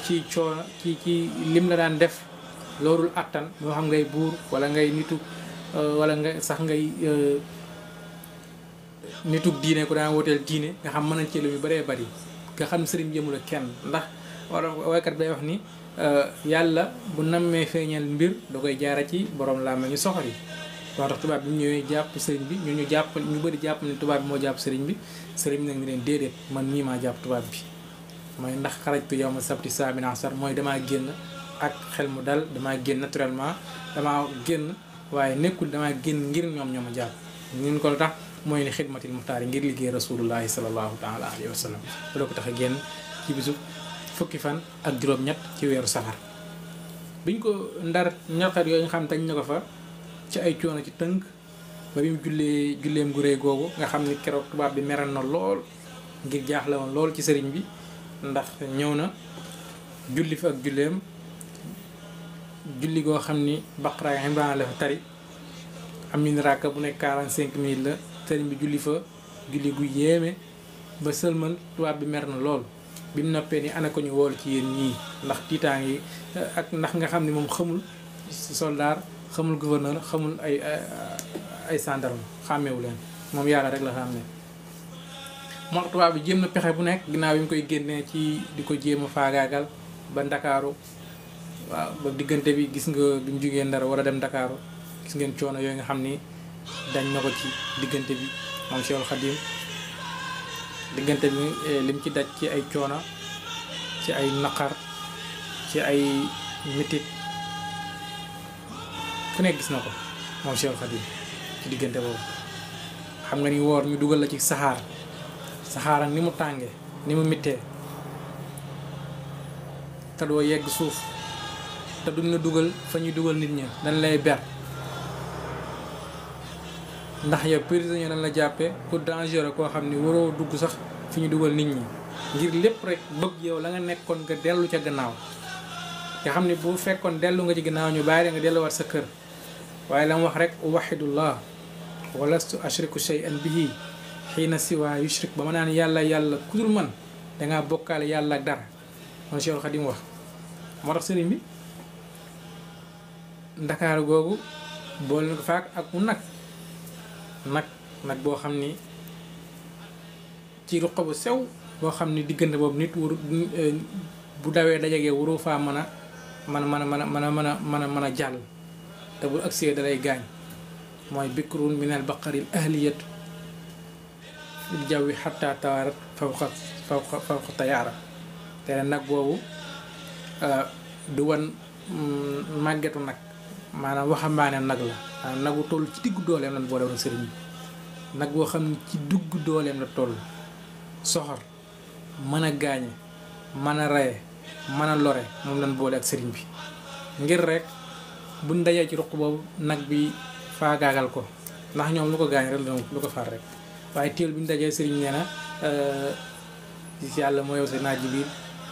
ci coono ci lim la daan def loolul attan moo xam ngay buur wala ngay nitu wala nga sax ngay nitu diine ku daan wooteel diine nga xam mën nañ ci lu yu bëree bëri nga xam ne sëriñ jëmul ak kenn ndax wala waykat bay wax ni yàlla bu nammee feeñal mbir da koy jaara ci borom laa ma ñu soxor yi moo tax tubaab bi ñu ñëwee jàpp sëriñ bi ñu jàpp ñu bëri jàpp ne tubaab bi moo jàpp sëriñ bi sëriñ bi nag ñu leen déedéet man nii maa jàpp tubaab bi mooy ndax xarajtu yow ma sabti saamina asar mooy damaa génn ak xel mu dal damaa génn naturellement damaa génn waaye nekkul damaa génn ngir ñoom ñoo ma jàpp ñun ko tax mooy li xidmatil muxtaar yi ngir liggéey rasulullahi sallallahu taala alayhi wa sallam bu la ko tax a génn ci bisu fukki fan ak juróom-ñett ci weeru safar. biñ ko ndar ñorkat yooyu nga xam tañ na ko fa ci ay coono ci tënk ba bi mu julleem gu réy googu nga xam ni keroog tubaab bi meral na lool ngir jaaxle woon lool ci sëriñ bi ndax ñëw na julli fa ak julleem julli goo xam ni Baqara ak Imraan la fa tari am ñu ni ràkka bu nekk 45 minutes la sëriñ bi julli fa julli gu yéeme ba sëlmal tubaab bi mer na lool bi mu noppee ni ana ko ñu wool ci yéen ñii ndax tiitaan yi ak ndax nga xam ni moom xamul soldaar xamul gouverneur xamul ay gendarme xàmmeewu leen moom yàlla rek la xam ne moo tax tubaab bi jéem na pexe bu nekk ginnaaw bi mu koy génnee ci di ko jéem a faagaagal ba Ndakaaru waaw ba diggante bi gis nga bi mu jógee Ndar war a dem Ndakaaru gis ngeen coono yooyu nga xam ni dañ na ko ci diggante bi moom Cheikhul Khadim diggante bi lim ci daj ci ay coono ci ay naqar ci ay mitit fu nekk gis na ko moom Cheikhul Khadim ci diggante boobu xam nga ni woor ñu dugal la ci saxaar ak ni mu tàngee ni mu mittee te doo yegg suuf te duñ la dugal fa ñuy dugal nit ñi dañ lay ber ndax yow prisonnier dañ la jàppee pour dangereux koo xam ni waroo dugg sax fi ñu dugal nit ñi ngir lépp rek bëgg yow la nga nekkoon nga dellu ca gannaaw nga xam ni bu fekkoon dellu nga ci gannaaw ñu bàyyi nga delluwaat sa kër waaye la mu wax rek uwahidullah walastu ashriku shay'an bihi xiina siwa yushrik ba ma naan yàlla ku dul man dangaa bokkaale yàlla ak dara moom Cheikhul Khadim wax moo tax sëriñ bi Ndakaaru googu boole na ko faak ak mu nag boo xam ni ci ruq bu sew boo xam ni diggante boobu nit waru bu dawee dajegee waru faa mën a jàll te bu agsee dalay gaañ mooy bikrun minal baqaril ahliyatu fil jawwi xatta tawarat fawqa tayaara te nag boobu du wan màggetu nag maanaam waxambaane nag la maanaam nagu toll ci diggu dooleem lan boole woon sëriñ bi nag boo xam ne ci diggu dooleem la toll soxor mën a gaañe mën a raye mën a lore moom lan boole ak sëriñ bi ngir rek buñ dajee ci ruq boobu nag bi faagaagal ko ndax ñoom lu ko gaañ rek lu ko far rek waaye téel bi ñu dajee sëriñ nee na si yàlla moo yow sa naaj bi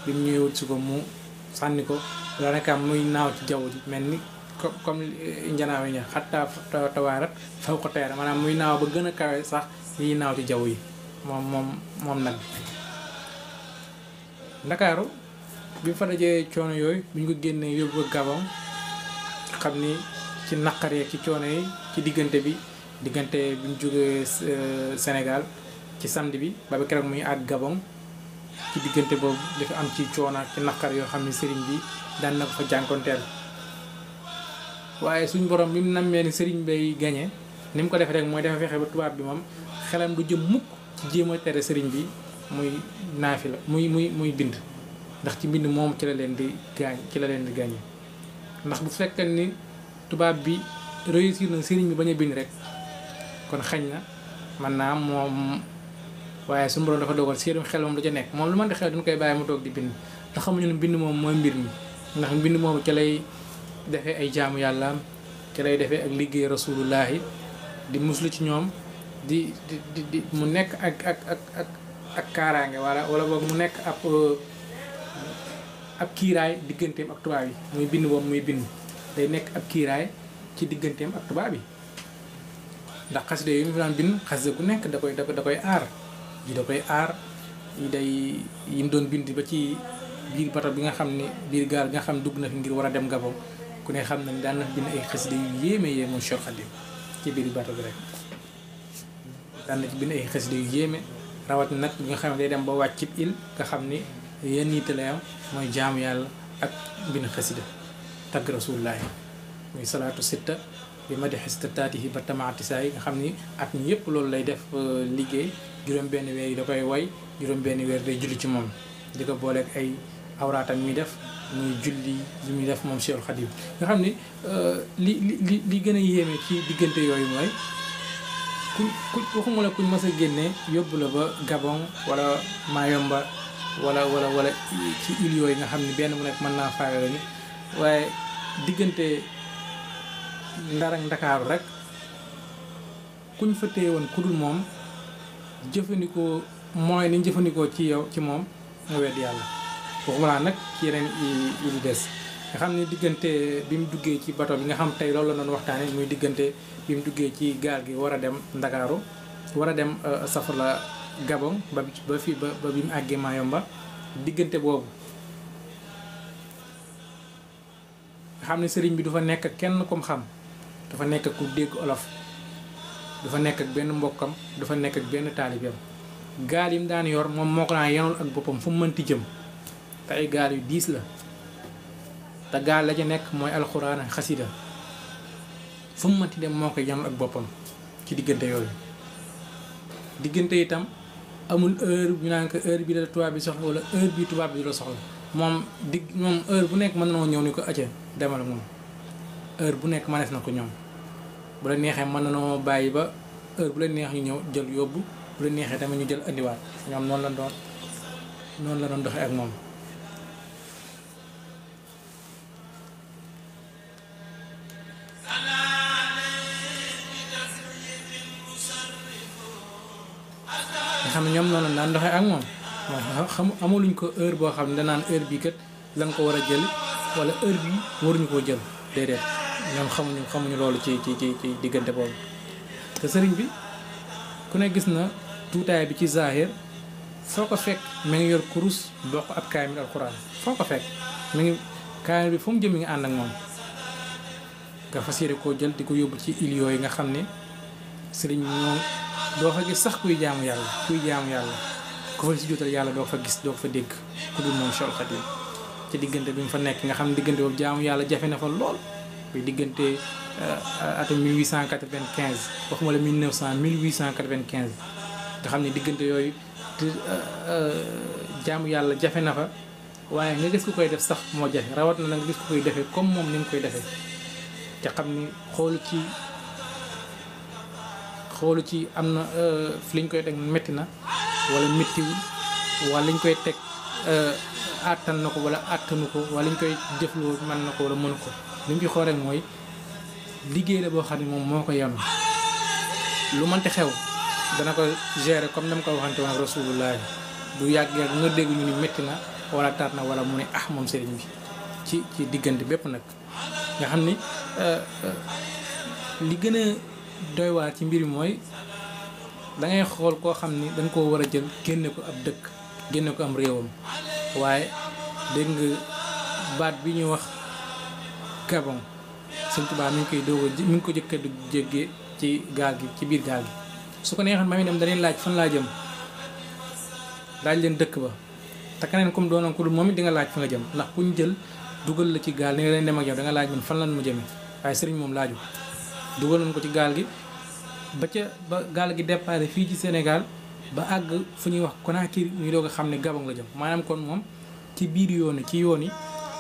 bi mu ñëwee wut si ko mu sànni ko daanaka muy naaw ci jaww ji mel ni comme njanaaw yi ña xattaa tawaarat faw ko teera maanaam muy naaw ba gën a kawe sax yi naaw ci jaww yi moom nag Ndakaaru bi mu fa dajee coono yooyu bi ñu ko génnee yóbbu ko Gabon xam ni ci naqar yeeg ci coono yi ci diggante bi ñu jógee Sénégal ci samedi bi ba ba keroog muy àgg Gabon ci diggante boobu dafa am ci coono ci naqar yoo xam ne sëriñ bi daan na ko fa jànkonteel waaye suñ borom bi mu nammee ni sëriñ bay gañe ni mu ko defee rek mooy dafa fexe ba tubaab bi moom xelam du jëm mukk ci jéem a tere sëriñ bi muy naafi la muy bind ndax ci mbind moom ci la leen di gaañe ndax bu fekkee ni tubaab bi réussir na sëriñ bi bañ a bind rek kon xañ na man naa moom waaye suñu borom dafa dogal seenum xel moom du ca nekk moom lu man di xew dañ koy bàyyi mu toog di bind ndax xamuñu ne bind moom mooy mbir mi ndax mbind moomu ca lay defee ay jaamu yàllaam ca lay defee ak liggéey rasulullahi di muslu ci ñoom di mu nekk ak kaaraange wala boog mu nekk ab kiiraay digganteem ak tubaab yi muy bind boobu muy bind day nekk ab kiiraay ci digganteem ak tubaab yi ndax xasida yi mu daan bind xasida gu nekk da koy aar yi da koy aar yi mu doon bind ba ci biir bato bi nga xam ne biir gaal bi nga xam dugg na fi ngir war a dem Gabon ku ne xam na ni daan na bind ay xasida yu yéeme moom Cheikh Khadim ci biir bato bi rek daan na ci bind ay xasida yu yéeme rawat nag bi nga xam ne day dem ba wàcc cib il nga xam ni yenn yitte lay am mooy jaamu yàlla ak bind xasida tagg rasulullahi muy salaatu sitta bi ma di xistataatihi ba tamaatisaay nga xam ni at mi yëpp loolu lay def liggéey juróom-benn weer yi da koy way juróom-benn weer day julli ci moom di ko booleeg ay awraatam muy def muy julli li muy def moom Cheikhul Khadim nga xam ni li gën a yéeme ci diggante yooyu mooy ku waxuma la kuñ mas a génne yóbbu la ba Gabon wala Mayomba wala ci île yooyu nga xam ni benn bu nekk mën naa faagaagal ni waaye diggante Ndar ak Ndakaaru rek kuñ fa téye woon ku dul moom jëfandikoo mooy ni jëfandikoo ci yow ci moom nga wedd yàlla waxuma laa nag ci yeneen i des nga xam ne diggante bi mu duggee ci bato bi nga xam tey loolu la doon waxtaane muy diggante bi mu duggee ci gaal gi war a dem Ndakaaru war a dem safara Gabon ba fii ba bi mu àggee Mayomba diggante boobu nga xam ne sëriñ bi du fa nekk kenn comme xam dafa nekk ku dégg olof du fa nekk ak benn mbokkam du fa nekk ak benn taalibeem gaal yi mu daan yor moom moo ko daan yenul ak boppam fu mu mënti jëm te ay gaal yu diis la te gaal la ca nekk mooy alxuraan ak xasida fu mu mënti dem moo ko yenul ak boppam ci diggante yooyu diggante itam amul heure ñu naan ko heure bi la tubaab bi soxla wala heure bi tubaab bi la soxla moom heure bu nekk mën na ñëw ni ko acca demal moom heure bu nekk mënees na ko ñoom bu la neexee mën na noo bàyyi ba heure bu la neex ñu ñëw jël yóbbu bu la neexee tamit ñu jël andiwaat ñoom noonu la doon doxee ak moom nga xam ne ñoom noonu la daan doxee ak moom xam amuluñ ko heure boo xam ne danaan heure bii kat lañ ko war a jël wala heure bi waruñu koo jël déedéet ñoom xamuñu loolu ci diggante boobu te sëriñ bi ku ne gis na tuutaay bi ci zahir foo ko fekk mi ngi yor kurus bokk ab kaamil alxuraan foo ko fekk mi ngi kaamil bi fu mu jëm mi ngi ànd ak moom nga fas yéene koo jël di ko yóbbu ci île yooyu nga xam ne sëriñ bi moom doo fa gis sax kuy jaamu yàlla ku fa si jotal yàlla doo fa gis doo fa dégg ku dul moom Cheikhul Khadim ci diggante bi mu fa nekk nga xam ne diggante boobu jaamu yàlla jafe na fa lool muy diggante atum 1895 waxuma la 1900 1895 nga xam ne diggante yooyu jaamu yàlla jafe na fa waaye nga gis ku koy def sax moo jafe rawat na nga gis ku koy defee comme moom ni nga koy defee te xam ni xoolu ci am na fi liñ koy teg métti na wala méttiwul wala liñ koy teg àttan na ko wala àttanu ko wala liñ koy jëfloo mën na ko wala mënu ko li mu ci xool rek mooy liggéey la boo xam ne moom moo ko yanu lu mënti xew dana ko gérer comme dama ko waxante woon ak rasulullah du yàgg-yàgg nga dégg ñu ni métti na wala tar na wala mu ne moom sëriñ bi ci diggante bépp nag nga xam ni li gën a doy waar ci mbir mi mooy dangay xool koo xam ni dañ koo war a jël génne ko ab dëkk génne ko am réewam waaye dégg nga baat bi ñuy wax Gabon Sëñ Tuubaa mi ngi ko jëkka du jéggee ci gaal gi ci biir gaal gi su ko neexoon ma mi dem dañuy laaj fan laa jëm laaj leen dëkk ba te keneen comme doonoon ko dul moom it di nga laaj fa nga jëm ndax ku ñu jël dugal la ci gaal ni nga leen dem ak yow da nga laaj man fan lan mu jëmee waaye sëriñ moom laaju dugal nañ ko ci gaal gi ba gaal gi départ fii ci Sénégal ba àgg fu ñuy wax Conakry ñu doog a xam ne Gabon la jëm maanaam kon moom ci biir yoon yi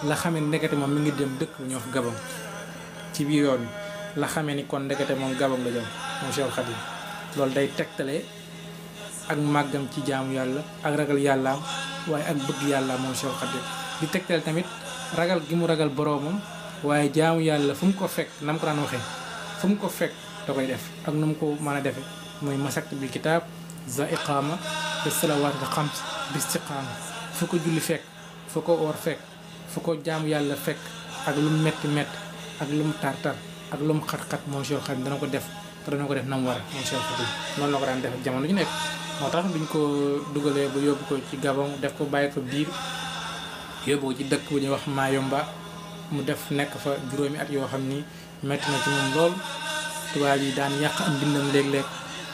la xamee ni ndekete moom mi ngi dem dëkk bu ñuy wax Gabon ci biir yoon yi la xamee ni kon ndekete moom Gabon la jëm moom Cheikhul Khadim loolu day tegtale ak màggam ci jaamu yàlla ak ragal yàllaam waaye ak bëgg yàlla moom Cheikhul Khadim di tegtale tamit ragal gi mu ragal boroomam waaye jaamu yàlla fu mu ko fekk na mu ko daan waxee fu mu ko fekk da koy def ak nu mu ko mën a defe muy masakt bil kitaab za iqaama bi salawaat al xams bi istiqaama fu ko julli fekk fu ko oor fekk fu ko jaamu yàlla fekk ak lu mu metti ak lu mu tar ak lu mu xat-xat moom Cheikhul Khadim dana ko def te dana ko def na mu war a moom Cheikhul Khadim noonu la ko daan def jamono ju nekk moo tax biñ ko dugalee ba yóbbu ko ci Gabon def ko bàyyi ko biir yóbbu ko ci dëkk bu ñuy wax Mayomba mu def nekk fa juróomi at yoo xam ni metti na ci moom lool tubaab yi daan yàq am mbindam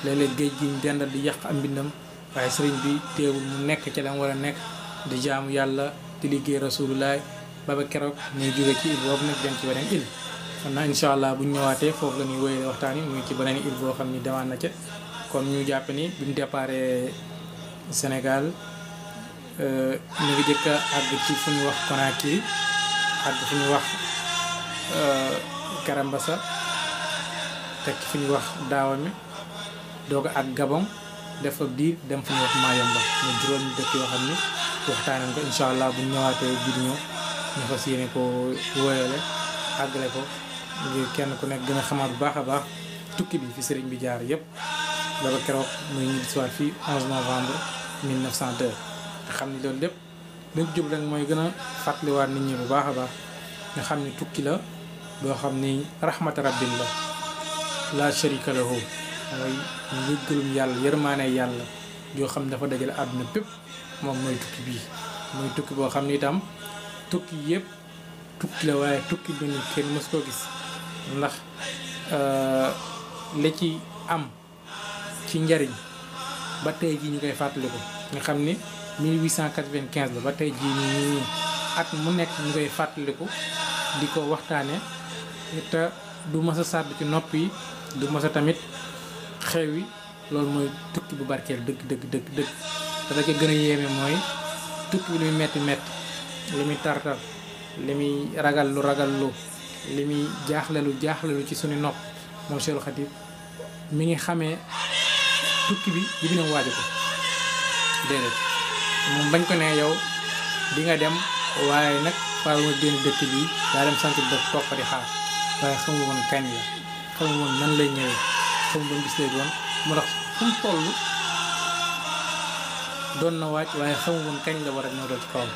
léeg-léeg géej gi ñu dendal di yàq am mbindam waaye sëriñ bi teewul mu nekk ci la mu war a nekk di jaamu yàlla di liggéey rasulullah ba keroog muy jóge ci île boobu nag dem ci beneen île kon nag incha allah bu ñu ñëwaatee foofu la ñuy wéyale waxtaan yi muy ci beneen île boo xam ni demaan na ca kon ñu jàpp ni bi ñu déparé Sénégal ñu ngi jëkk a àgg ci fu ñu wax Conakry àgg fu ñu wax Karambassa teg fu ñu wax Dahomey doog a ak Gabon def fa diir dem fu ñu wax Mayomba mu juróomi dëkk yoo xam ni waxtaanam ko incha allah buñ ñëwaatee bi di ñëw ñu fas yéene ko wóyale àggale ko ngir kenn ku nekk gën a xamaat bu baax a baax tukki bi fi sëriñ bi jaar yëpp baba keroog muy ñu histoire fii 11 novembre 1902 nga xam ni loolu lépp luñ jub rek mooy gën a fàttaliwaat nit ñi bu baax a baax nga xam ni tukki la boo xam ni rahmata rabbin la sharika lahu mooy njëggalum yàlla yërmaane yàlla yoo xam ne dafa dajale àdduna bépp moom mooy tukki bii muy tukki boo xam ni itam tukki yëpp tukki la waaye tukki bi ni kenn mës koo gis ndax li ci am ci njariñ ba tey jii ñu koy fàttaliku nga xam ni 1895 la ba tey jii nii at mu nekk ñu koy fàttaliku di ko waxtaane te du mës a sàdd ci nopp yi du mës a tamit xew yi loolu mooy tukki bu barkeel dëgg te la ca gën a yéeme mooy tukki bi li muy metti li muy tartar li muy ragallu li muy jaaxlelu ci suñu nopp moom Cheikhul Khadim mi ngi xamee tukki bi dina waaju ko déedéet moom bañ ko ne yow di nga dem waaye nag faaw nga génn dëkk bi daa dem sant dëkk toog fa di xaar waaye xamu woon kañ la xamu woon nan lay ñëwee xamu woon gis lay doon moo tax fu mu toll doon na waaj waaye xamu woon kañ la war a ñëw dal ci kawam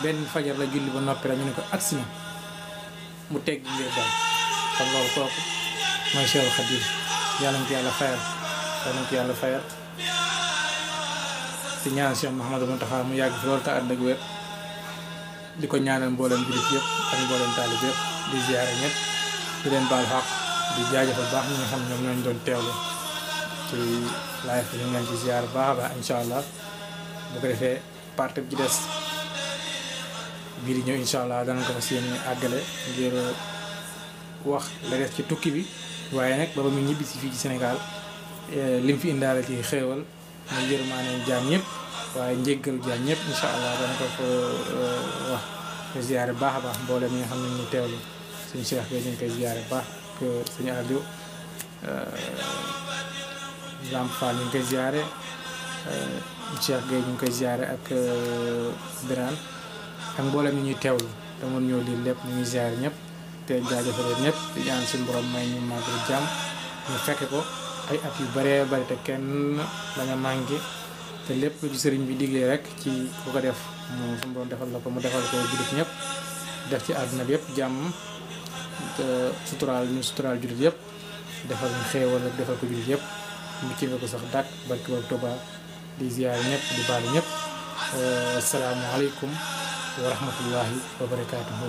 benn fajar la julli ba noppi rek ñu ne ko agsi na mu teg ngir daal kon loolu kooku mooy Cheikhul Khadim yàlla na ko yàlla fayal di ñaan Cheikh Mouhamadou Mountakha mu yàgg fi loolu te ànd ak wér di ko ñaanal mboolem jullit yëpp ak mboolem taalib yëpp di ziyaare ñëpp di leen baal xaq di jaajëfal baax ñi nga xam ne ñoom ñooñu doon teewlu ci live bi ñu ngi leen ci ziyaar baax a baax incha allah bu ko defee partie bi ci des bii di ñëw incha allah danañ ko fas yéene àggale ngir wax la des ci tukki bi waaye nag ba mu ñibbi si fii ci Sénégal lim fi indaale ci xéewal mooy yërmaane jaam ñëpp waaye njéggalu jaam ñëpp incha allah dana ko fa wax ko ziyaare baax a baax mboolem ñi nga xam ne ñu teewlu suñu Cheikh bi ñu ngi koy ziyaare baax ak suñu Aliou Lamp Fall ñu ngi koy ziyaare Cheikh Gueye ñu ngi koy ziyaare ak Birane ak mboolem ñi ñuy teewlu te mën ñoo lii lépp ñu ngi ziyaare ñëpp te jaajëfal ñëpp di ñaan suñu borom may ñu màggal jàmm ñu fekke ko ay at yu bëree bëri te kenn bañ a manqué te lépp lu ci sëriñ bi diglee rek ci ku ko def moom suñu borom defal la ko mu defal ko jullit ñëpp def ci àdduna bi yëpp jàmm te suturaal jullit yëpp defal ñu xéewal ak defal ko jullit yëpp mu ci nga ko sax dàkk barki boobu Tuuba di ziyaar ñëpp di baalu ñëpp asalaamaaleykum wa rahmatullahi wa barakaatuhu